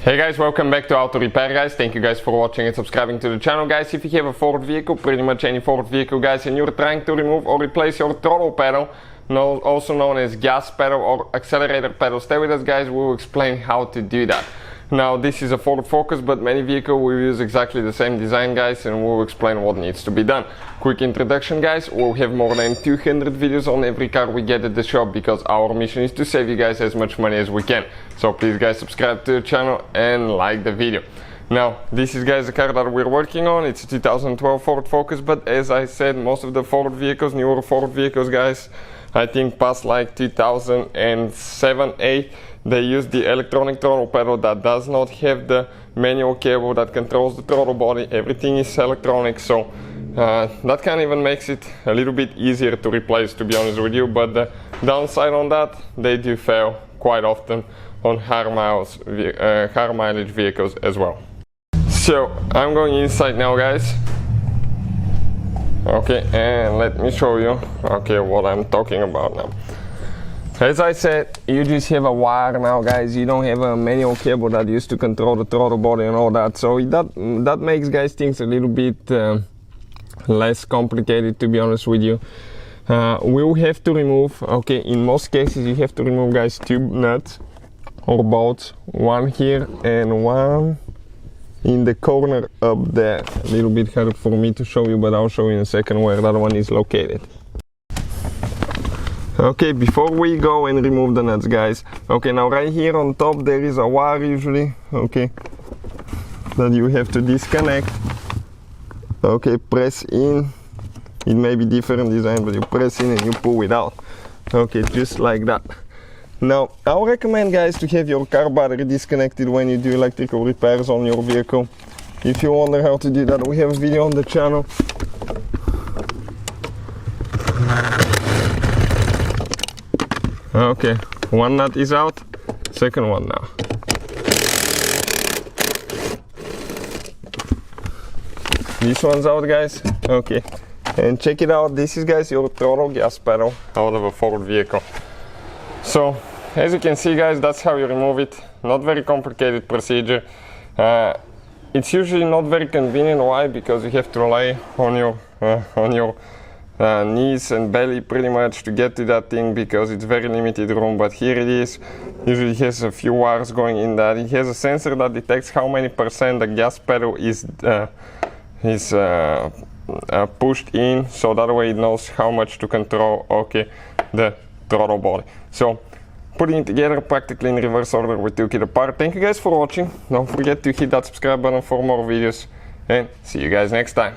Hey guys, welcome back to Auto Repair guys. Thank you guys for watching and subscribing to the channel guys. If you have a Ford vehicle, pretty much any Ford vehicle guys, and you're trying to remove or replace your throttle pedal, also known as gas pedal or accelerator pedal, stay with us guys, we'll explain how to do that. Now this is a Ford Focus, but many vehicles will use exactly the same design guys, and we'll explain what needs to be done. Quick introduction guys, we'll have more than 200 videos on every car we get at the shop, because our mission is to save you guys as much money as we can. So please guys, subscribe to the channel and like the video. Now this is guys the car that we're working on. It's a 2012 Ford Focus, but as I said, most of the Ford vehicles, newer Ford vehicles guys, I think past like 2007-8, they use the electronic throttle pedal that does not have the manual cable that controls the throttle body. Everything is electronic, so that kind of even makes it a little bit easier to replace, to be honest with you. But the downside on that, they do fail quite often on higher mileage vehicles as well. So I'm going inside now guys. Okay, and let me show you what I'm talking about now. As I said, you just have a wire now guys, you don't have a manual cable that used to control the throttle body and all that, so that makes guys things a little bit less complicated, to be honest with you. We'll have to remove, in most cases you have to remove guys two nuts or bolts, one here and one in the corner up there. A little bit hard for me to show you, but I'll show you in a second where that one is located. Okay, before we go and remove the nuts guys, now right here on top there is a wire usually, that you have to disconnect. Press in. It may be different design, but you press in and you pull it out. Just like that. Now I'll recommend guys to have your car battery disconnected when you do electrical repairs on your vehicle. If you wonder how to do that, we have a video on the channel. One nut is out, second one now. This one's out guys. And check it out, this is guys your throttle gas pedal out of a Ford vehicle. So as you can see guys, that's how you remove it. Not very complicated procedure. It's usually not very convenient. Why? Because you have to lay on your knees and belly pretty much to get to that thing, because it's very limited room. But here it is. Usually it has a few wires going in that. It has a sensor that detects how many percent the gas pedal is pushed in, so that way it knows how much to control the throttle body. So putting it together practically in reverse order, we took it apart. Thank you guys for watching. Don't forget to hit that subscribe button for more videos, and see you guys next time.